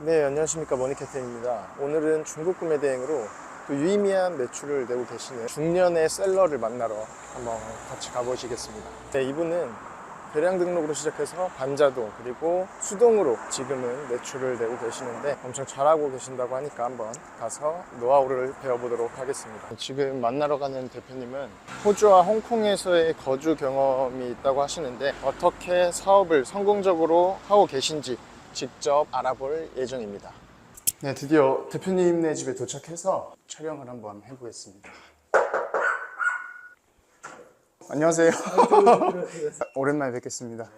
네, 안녕하십니까. 머니캡틴입니다. 오늘은 중국 구매 대행으로 또 유의미한 매출을 내고 계시는 중년의 셀러를 만나러 한번 같이 가보시겠습니다. 네, 이분은 대량 등록으로 시작해서 반자동 그리고 수동으로 지금은 매출을 내고 계시는데 엄청 잘하고 계신다고 하니까 한번 가서 노하우를 배워보도록 하겠습니다. 지금 만나러 가는 대표님은 호주와 홍콩에서의 거주 경험이 있다고 하시는데 어떻게 사업을 성공적으로 하고 계신지 직접 알아볼 예정입니다. 네, 드디어 대표님네 집에 도착해서 촬영을 한번 해보겠습니다. 안녕하세요. 오랜만에 뵙겠습니다.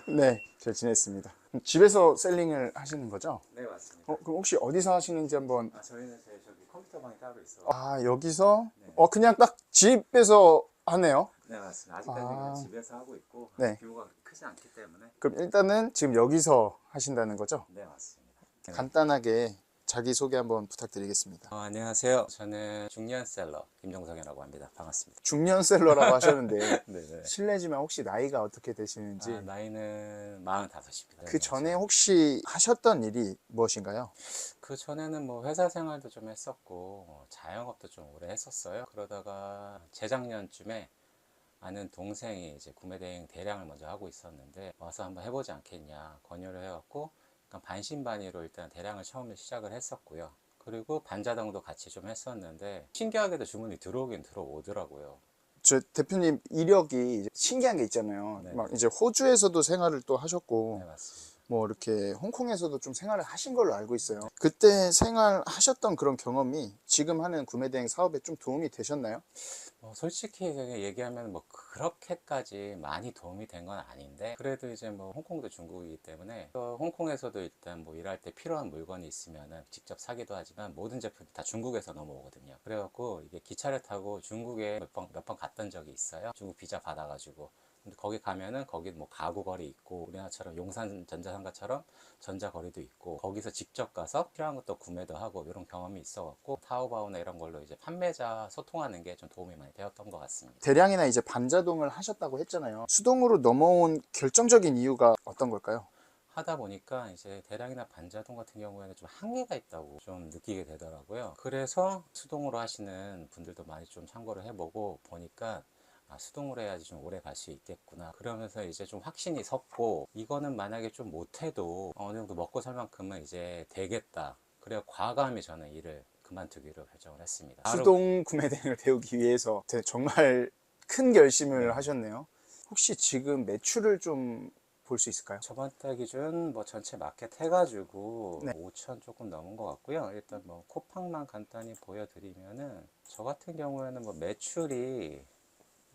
네, 잘 지냈습니다. 집에서 셀링을 하시는 거죠? 네, 맞습니다. 그럼 혹시 어디서 하시는지 한번. 저희는 저기 컴퓨터방이 따로 있어요. 여기서? 네. 그냥 딱 집에서 하네요. 네, 맞습니다. 아직까지 그냥 집에서 하고 있고 네. 규모가 크지 않기 때문에. 그럼 일단은 지금 여기서 하신다는 거죠? 네, 맞습니다. 네. 간단하게 자기소개 한번 부탁드리겠습니다. 안녕하세요. 저는 중년 셀러 김정성이라고 합니다. 반갑습니다. 중년 셀러라고 하셨는데 네네. 실례지만 혹시 나이가 어떻게 되시는지. 나이는 45입니다. 그 전에 혹시 하셨던 일이 무엇인가요? 그 전에는 뭐 회사 생활도 좀 했었고 자영업도 좀 오래 했었어요. 그러다가 재작년쯤에 아는 동생이 이제 구매 대행 대량을 먼저 하고 있었는데 와서 한번 해보지 않겠냐 권유를 해갖고 반신반의로 일단 대량을 처음에 시작을 했었고요. 그리고 반자동도 같이 좀 했었는데 신기하게도 주문이 들어오긴 들어오더라고요. 저 대표님 이력이 이제 신기한 게 있잖아요. 네. 막 이제 호주에서도 생활을 또 하셨고, 네, 맞습니다. 뭐 이렇게 홍콩에서도 좀 생활을 하신 걸로 알고 있어요. 그때 생활하셨던 그런 경험이 지금 하는 구매 대행 사업에 좀 도움이 되셨나요? 솔직히 얘기하면 뭐 그렇게까지 많이 도움이 된 건 아닌데 그래도 이제 뭐 홍콩도 중국이기 때문에 홍콩에서도 일단 뭐 일할 때 필요한 물건이 있으면은 직접 사기도 하지만 모든 제품이 다 중국에서 넘어오거든요. 그래갖고 이게 기차를 타고 중국에 몇 번 갔던 적이 있어요. 중국 비자 받아가지고. 근데 거기 가면은 거기 뭐 가구거리 있고 우리나라처럼 용산 전자상가처럼 전자거리도 있고 거기서 직접 가서 필요한 것도 구매도 하고 이런 경험이 있어갖고 타오바오나 이런 걸로 이제 판매자 소통하는 게 좀 도움이 많이 되었던 것 같습니다. 대량이나 이제 반자동을 하셨다고 했잖아요. 수동으로 넘어온 결정적인 이유가 어떤 걸까요? 하다 보니까 이제 대량이나 반자동 같은 경우에는 좀 한계가 있다고 좀 느끼게 되더라고요. 그래서 수동으로 하시는 분들도 많이 좀 참고를 해보고 보니까 수동으로 해야지 좀 오래 갈 수 있겠구나. 그러면서 이제 좀 확신이 섰고 이거는 만약에 좀 못해도 어느 정도 먹고 살 만큼은 이제 되겠다. 그래야 과감히 저는 일을 그만두기로 결정을 했습니다. 수동 구매 대행을 배우기 위해서 정말 큰 결심을 네. 하셨네요. 혹시 지금 매출을 좀 볼 수 있을까요? 저번 달 기준 뭐 전체 마켓 해가지고 네. 5천 조금 넘은 것 같고요. 일단 뭐 쿠팡만 간단히 보여드리면은 저 같은 경우에는 뭐 매출이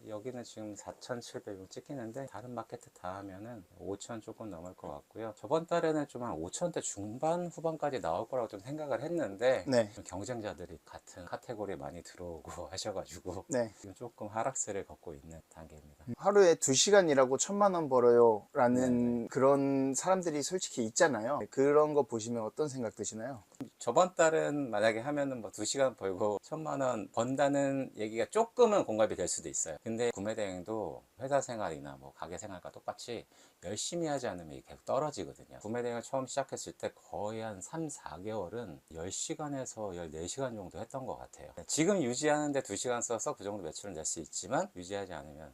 여기는 지금 4,700을 찍히는데 다른 마켓 다 하면은 5천 조금 넘을 것 같고요. 저번 달에는 좀 한 5천대 중반 후반까지 나올 거라고 좀 생각을 했는데 네. 좀 경쟁자들이 같은 카테고리에 많이 들어오고 하셔가지고 네. 지금 조금 하락세를 걷고 있는 단계입니다. 하루에 2시간 일하고 1,000만 원 벌어요 라는 네네. 그런 사람들이 솔직히 있잖아요. 그런 거 보시면 어떤 생각 드시나요? 저번 달은 만약에 하면은 뭐 2시간 벌고 1,000만 원 번다는 얘기가 조금은 공감이 될 수도 있어요. 근데 구매 대행도 회사 생활이나 뭐 가게 생활과 똑같이 열심히 하지 않으면 이게 계속 떨어지거든요. 구매 대행을 처음 시작했을 때 거의 한 3, 4개월은 10시간에서 14시간 정도 했던 것 같아요. 지금 유지하는데 2시간 써서 그 정도 매출을 낼 수 있지만 유지하지 않으면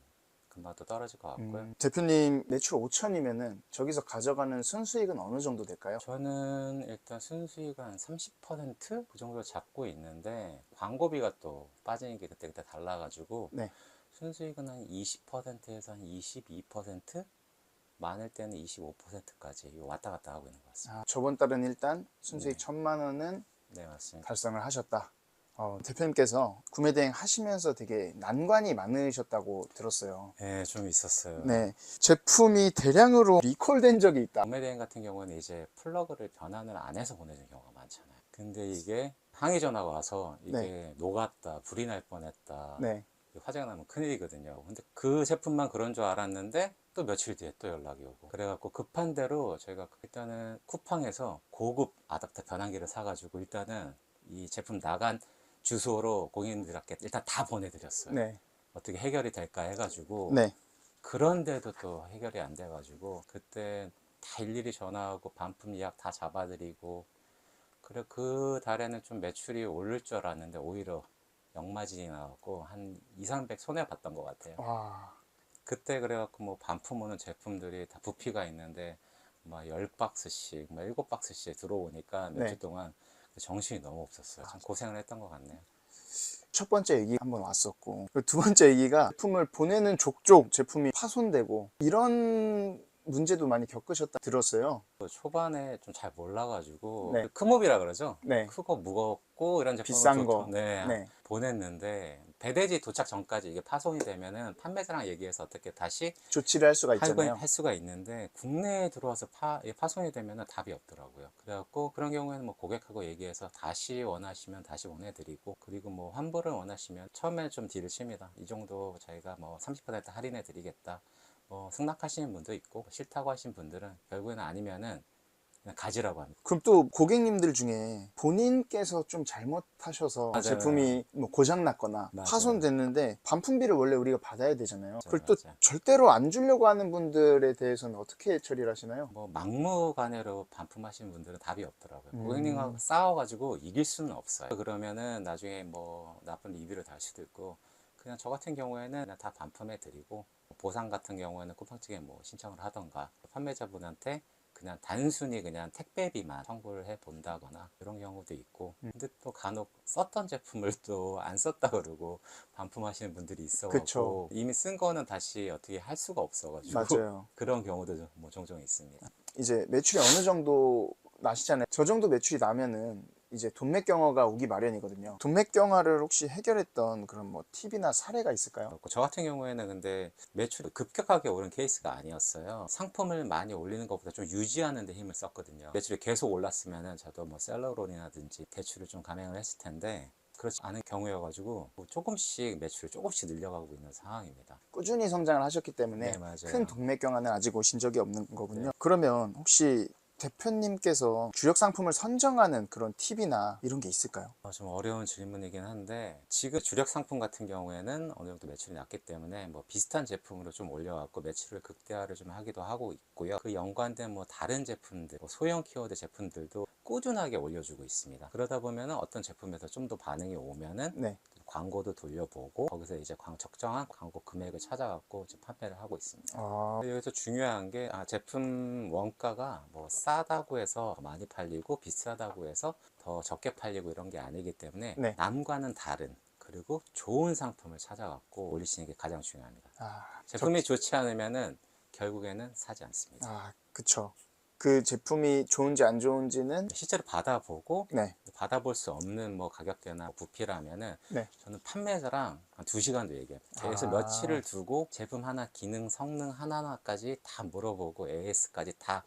금방 또 떨어질 것 같고요. 대표님 매출 5천이면은 저기서 가져가는 순수익은 어느 정도 될까요? 저는 일단 순수익 한 30%그 정도 잡고 있는데 광고비가 또 빠지는 게 그때그때 달라가지고 네. 순수익은 한 20%에서 한 22%? 많을 때는 25%까지 왔다 갔다 하고 있는 것 같습니다. 저번 달은 일단 순수익 네. 1,000만 원은 네, 맞습니다. 달성을 하셨다. 대표님께서 구매 대행 하시면서 되게 난관이 많으셨다고 들었어요. 네, 좀 있었어요. 네. 제품이 대량으로 리콜된 적이 있다. 구매 대행 같은 경우는 이제 플러그를 변환을 안 해서 보내는 경우가 많잖아요. 근데 이게 항의 전화가 와서 이게 네. 녹았다, 불이 날 뻔했다. 네. 화재가 나면 큰일이거든요. 근데 그 제품만 그런 줄 알았는데 또 며칠 뒤에 또 연락이 오고 그래갖고 급한 대로 저희가 일단은 쿠팡에서 고급 아답터 변환기를 사가지고 일단은 이 제품 나간 주소로 고객님들께 일단 다 보내드렸어요. 네. 어떻게 해결이 될까 해가지고 네. 그런데도 또 해결이 안 돼가지고 그때 다 일일이 전화하고 반품 예약 다 잡아드리고, 그래 그 달에는 좀 매출이 오를 줄 알았는데 오히려 역마진이 나왔고 한 2, 300 손해 봤던 것 같아요. 와, 그때 그래갖고 뭐 반품 오는 제품들이 다 부피가 있는데 막 10박스씩, 막 7박스씩 들어오니까 몇 주 네. 동안 정신이 너무 없었어요. 좀 고생을 했던 것 같네요. 첫 번째 얘기 한번 왔었고, 그리고 두 번째 얘기가 제품을 보내는 족족 제품이 파손되고 이런 문제도 많이 겪으셨다 들었어요. 또 초반에 좀 잘 몰라가지고 네. 크몹이라 그러죠. 네. 크고 무겁고 이런 제품을 비싼 거. 네, 네. 보냈는데 배대지 도착 전까지 이게 파손이 되면은 판매사랑 얘기해서 어떻게 다시 조치를 할 수가 있잖아요. 할 수가 있는데 국내에 들어와서 파손이 되면은 답이 없더라고요. 그래갖고 그런 경우에는 뭐 고객하고 얘기해서 다시 원하시면 다시 보내드리고, 그리고 뭐 환불을 원하시면 처음에는 좀 딜을 칩니다. 이 정도 저희가 뭐 30% 할인해 드리겠다. 뭐 승낙하시는 분도 있고 싫다고 하신 분들은 결국에는 아니면은 그냥 가지라고 합니다. 그럼 또 고객님들 중에 본인께서 좀 잘못하셔서 맞아요. 제품이 뭐 고장났거나 맞아요. 파손됐는데 반품비를 원래 우리가 받아야 되잖아요. 그걸 또 맞아요. 절대로 안 주려고 하는 분들에 대해서는 어떻게 처리를 하시나요? 뭐 막무가내로 반품하시는 분들은 답이 없더라고요. 음. 고객님하고 싸워가지고 이길 수는 없어요. 그러면은 나중에 뭐 나쁜 리뷰를 달 수도 있고, 그냥 저 같은 경우에는 그냥 다 반품해 드리고, 보상 같은 경우에는 쿠팡측에 뭐 신청을 하던가 판매자분한테 그냥 단순히 그냥 택배비만 청구를 해 본다거나 이런 경우도 있고, 근데 또 간혹 썼던 제품을 또 안 썼다 그러고 반품하시는 분들이 있어가지고 그쵸. 이미 쓴 거는 다시 어떻게 할 수가 없어가지고 맞아요. 그런 경우도 뭐 종종 있습니다. 이제 매출이 어느 정도 나시잖아요. 저 정도 매출이 나면은 이제 돈맥경화가 오기 마련이거든요. 돈맥경화를 혹시 해결했던 그런 뭐 팁이나 사례가 있을까요? 그렇고 저 같은 경우에는 근데 매출이 급격하게 오른 케이스가 아니었어요. 상품을 많이 올리는 것보다 좀 유지하는 데 힘을 썼거든요. 매출이 계속 올랐으면은 저도 뭐 셀러론이라든지 대출을 좀 감행을 했을 텐데 그렇지 않은 경우여가지고 뭐 조금씩 매출을 조금씩 늘려가고 있는 상황입니다. 꾸준히 성장을 하셨기 때문에 네, 맞아요. 큰 돈맥경화는 아직 오신 적이 없는 거군요. 네. 그러면 혹시 대표님께서 주력 상품을 선정하는 그런 팁이나 이런 게 있을까요? 좀 어려운 질문이긴 한데, 지금 주력 상품 같은 경우에는 어느 정도 매출이 낮기 때문에 뭐 비슷한 제품으로 좀 올려갖고 매출을 극대화를 좀 하기도 하고 있고요. 그 연관된 뭐 다른 제품들, 뭐 소형 키워드 제품들도 꾸준하게 올려주고 있습니다. 그러다 보면 어떤 제품에서 좀 더 반응이 오면은 네. 광고도 돌려보고 거기서 이제 적정한 광고 금액을 찾아갖고 지금 판매를 하고 있습니다. 아, 여기서 중요한 게 제품 원가가 뭐 싸다고 해서 더 많이 팔리고 비싸다고 해서 더 적게 팔리고 이런 게 아니기 때문에 네. 남과는 다른, 그리고 좋은 상품을 찾아갖고 올리시는 게 가장 중요합니다. 아, 제품이 좋지 않으면은 결국에는 사지 않습니다. 아, 그쵸. 그 제품이 좋은지 안 좋은지는 실제로 받아보고 네. 받아볼 수 없는 뭐 가격대나 부피라면은 네. 저는 판매자랑 한 2시간도 얘기해요. 그래서 아. 며칠을 두고 제품 하나, 기능, 성능 하나하나까지 다 물어보고 AS까지 다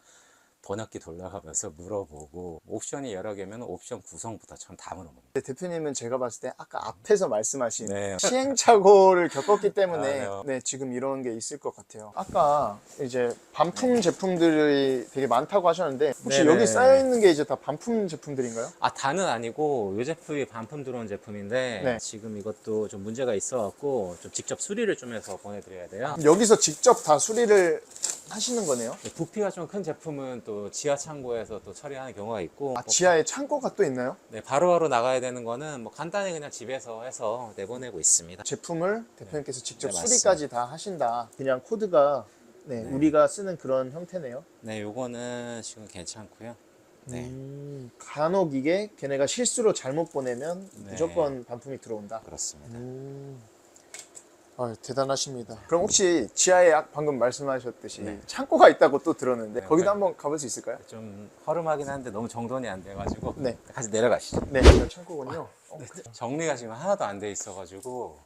번역기 돌려가면서 물어보고, 옵션이 여러 개면 옵션 구성부터 전 다 물어봅니다. 근데 대표님은 제가 봤을 때 아까 앞에서 말씀하신 네. 시행착오를 겪었기 때문에 아, 네, 지금 이런 게 있을 것 같아요. 아까 이제 반품 제품들이 되게 많다고 하셨는데 혹시 네네. 여기 쌓여 있는 게 이제 다 반품 제품들인가요? 다는 아니고 이 제품이 반품 들어온 제품인데 네. 지금 이것도 좀 문제가 있어갖고 좀 직접 수리를 좀 해서 보내드려야 돼요. 여기서 직접 다 수리를 하시는 거네요. 부피가 좀 큰 제품은 또 지하 창고에서 또 처리하는 경우가 있고, 아, 지하에 창고가 또 있나요? 네, 바로바로 나가야 되는 거는 뭐 간단히 그냥 집에서 해서 내보내고 있습니다. 제품을 대표님께서 직접 네, 수리까지 다 하신다. 그냥 코드가 네, 우리가 쓰는 그런 형태네요. 네, 요거는 지금 괜찮고요. 네, 간혹 이게 걔네가 실수로 잘못 보내면 네. 무조건 반품이 들어온다. 그렇습니다. 아, 대단하십니다. 그럼 혹시 지하에 방금 말씀하셨듯이 네. 창고가 있다고 또 들었는데 네, 거기도 네. 한번 가볼 수 있을까요? 좀 허름하긴 한데 너무 정돈이 안 돼가지고 네. 같이 내려가시죠. 네, 여기가 창고군요. 정리가 지금 하나도 안 돼 있어가지고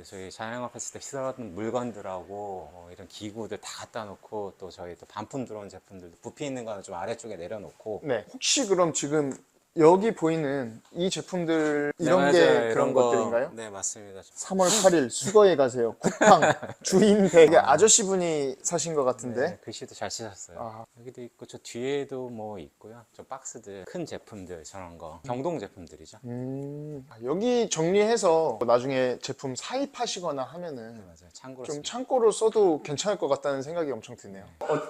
저희 자영업 했을 때 시설하던 물건들하고 이런 기구들 다 갖다 놓고, 또 저희 또 반품 들어온 제품들 부피 있는 거는 좀 아래쪽에 내려놓고. 네. 혹시 그럼 지금 여기 보이는 이 제품들 이런 네, 게 맞아요. 그런 이런 거. 것들인가요? 네, 맞습니다. 3월 8일 수거해 가세요. 쿠팡 주인 댁에 아저씨 분이 사신 것 같은데. 네, 글씨도 잘 쓰셨어요. 아. 여기도 있고 저 뒤에도 뭐 있고요. 저 박스들, 큰 제품들 저런 거 경동 제품들이죠. 여기 정리해서 나중에 제품 사입하시거나 하면은 맞아요. 참고로 좀 씁니다. 창고로 써도 괜찮을 것 같다는 생각이 엄청 드네요.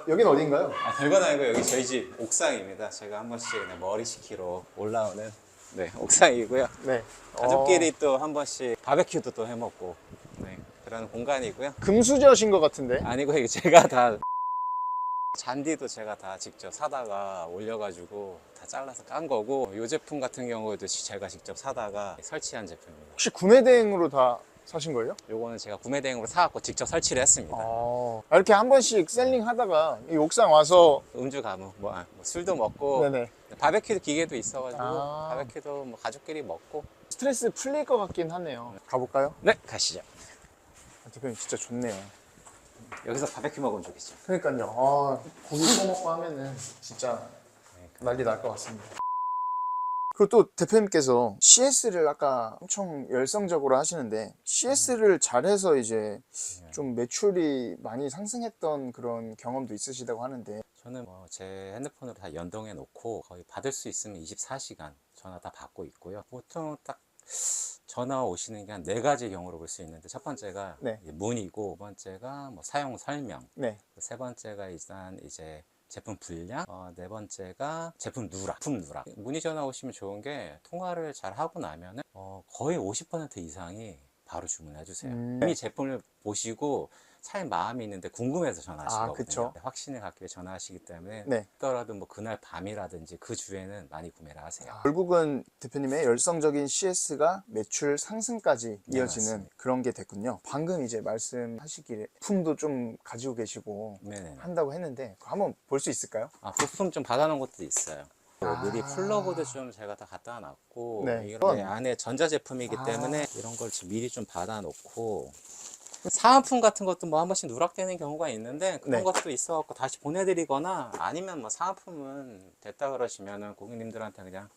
여긴 어딘가요? 아, 별건 아니고 여기 저희 집 옥상입니다. 제가 한 번씩 그냥 머리 식히러 올라오는 네, 옥상이고요. 네. 가족끼리 또 한 번씩 바베큐도 또 해먹고 네, 그런 공간이고요. 금수저신 것 같은데. 아니고 이게 제가 다 잔디도 제가 다 직접 사다가 올려가지고 다 잘라서 깐 거고 이 제품 같은 경우에도 제가 직접 사다가 설치한 제품입니다. 혹시 구매 대행으로 다 사신 거예요? 요거는 제가 구매 대행으로 사갖고 직접 설치를 했습니다. 이렇게 한 번씩 셀링 하다가 이 옥상 와서 음주 가무, 뭐 술도 먹고 네네. 바베큐 기계도 있어가지고 아. 바베큐도 뭐 가족끼리 먹고. 스트레스 풀릴 것 같긴 하네요. 가볼까요? 네, 가시죠. 대표님 진짜 좋네요. 여기서 바베큐 먹으면 좋겠죠. 그러니까요. 고기 구워 먹고 하면은 진짜 난리 날 것 같습니다. 그리고 또 대표님께서 CS를 아까 엄청 열성적으로 하시는데 CS를 잘해서 이제 좀 매출이 많이 상승했던 그런 경험도 있으시다고 하는데 저는 뭐 제 핸드폰으로 다 연동해 놓고 거의 받을 수 있으면 24시간 전화 다 받고 있고요. 보통 딱 전화 오시는 게 한 4가지 경우로 볼 수 있는데 첫 번째가 네. 이제 문의고, 두 번째가 뭐 사용 설명, 네. 세 번째가 일단 이제 제품 분량, 네 번째가 제품 누락, 품누락. 문의 전화 오시면 좋은 게 통화를 잘 하고 나면은 거의 50% 이상이 바로 주문해 주세요. 이미 제품을 보시고 살 마음이 있는데 궁금해서 전화하시거든요. 그쵸. 확신을 갖기 위해 전화하시기 때문에 네. 더라도 뭐 그날 밤이라든지 그 주에는 많이 구매를 하세요. 결국은 대표님의 열성적인 CS가 매출 상승까지 네, 이어지는 맞습니다. 그런 게 됐군요. 방금 이제 말씀하시기를 품도 좀 가지고 계시고 네네. 한다고 했는데 그거 한번 볼 수 있을까요? 부품 좀 받아놓은 것도 있어요. 미리 플러그도 좀 제가 다 갖다 놨고, 네. 이런 안에 전자제품이기 때문에 이런 걸 좀 미리 좀 받아놓고, 사은품 같은 것도 뭐 한 번씩 누락되는 경우가 있는데 그런 네. 것도 있어갖고 다시 보내드리거나, 아니면 뭐 사은품은 됐다 그러시면은 고객님들한테 그냥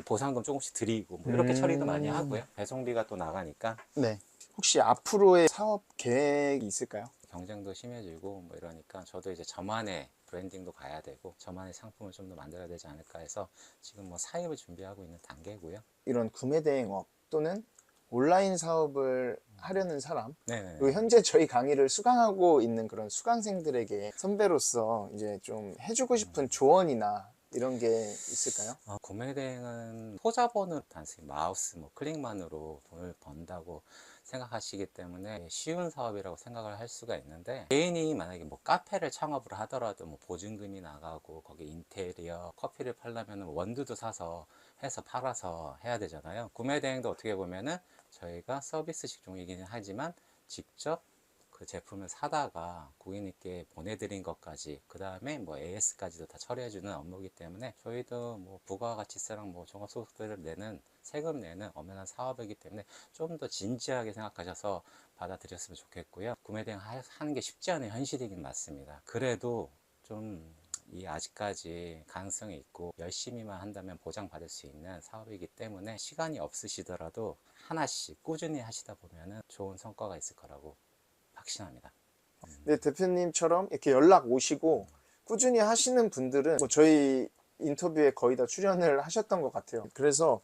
보상금 조금씩 드리고 뭐 이렇게 처리도 많이 하고요. 배송비가 또 나가니까. 네. 혹시 앞으로의 사업 계획이 있을까요? 경쟁도 심해지고 뭐 이러니까 저도 이제 저만의 브랜딩도 가야 되고 저만의 상품을 좀 더 만들어야 되지 않을까 해서 지금 뭐 사입을 준비하고 있는 단계고요. 이런 구매 대행업 또는 온라인 사업을 하려는 사람, 네네. 그리고 현재 저희 강의를 수강하고 있는 그런 수강생들에게 선배로서 이제 좀 해주고 싶은 조언이나 이런 게 있을까요? 구매 대행은 소자본으로 단순히 마우스, 뭐 클릭만으로 돈을 번다고 생각하시기 때문에 쉬운 사업이라고 생각을 할 수가 있는데, 개인이 만약에 뭐 카페를 창업을 하더라도 뭐 보증금이 나가고 거기 인테리어, 커피를 팔려면 원두도 사서 해서 팔아서 해야 되잖아요. 구매 대행도 어떻게 보면은 저희가 서비스 직종이기는 하지만 직접 그 제품을 사다가 고객님께 보내드린 것까지, 그 다음에 뭐 AS까지도 다 처리해주는 업무이기 때문에 저희도 뭐 부가가치세랑 뭐 종합소득세를 내는, 세금 내는 엄연한 사업이기 때문에 좀 더 진지하게 생각하셔서 받아들였으면 좋겠고요. 구매 대행 하는 게 쉽지 않은 현실이긴 맞습니다. 그래도 좀 아직까지 가능성이 있고 열심히만 한다면 보장받을 수 있는 사업이기 때문에 시간이 없으시더라도 하나씩 꾸준히 하시다 보면 좋은 성과가 있을 거라고 확신합니다. 네, 대표님처럼 이렇게 연락 오시고 꾸준히 하시는 분들은 뭐 저희 인터뷰에 거의 다 출연을 하셨던 것 같아요. 그래서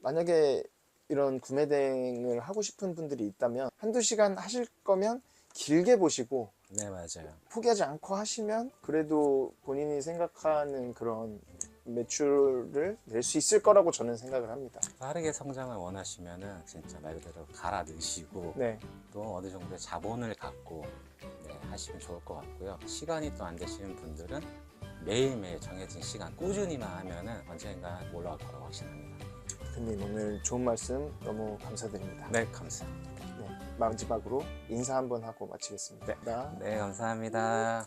만약에 이런 구매 대행을 하고 싶은 분들이 있다면 한두 시간 하실 거면 길게 보시고 네, 맞아요. 포기하지 않고 하시면 그래도 본인이 생각하는 그런 매출을 낼 수 있을 거라고 저는 생각을 합니다. 빠르게 성장을 원하시면은 진짜 말 그대로 갈아 넣으시고 네. 또 어느 정도의 자본을 갖고 하시면 좋을 것 같고요. 시간이 또 안 되시는 분들은 매일매일 정해진 시간 꾸준히만 하면은 언젠가 올라올 거라고 확신합니다. 대표님 오늘 좋은 말씀 너무 감사드립니다. 네, 감사합니다. 네, 마지막으로 인사 한번 하고 마치겠습니다. 네, 감사합니다.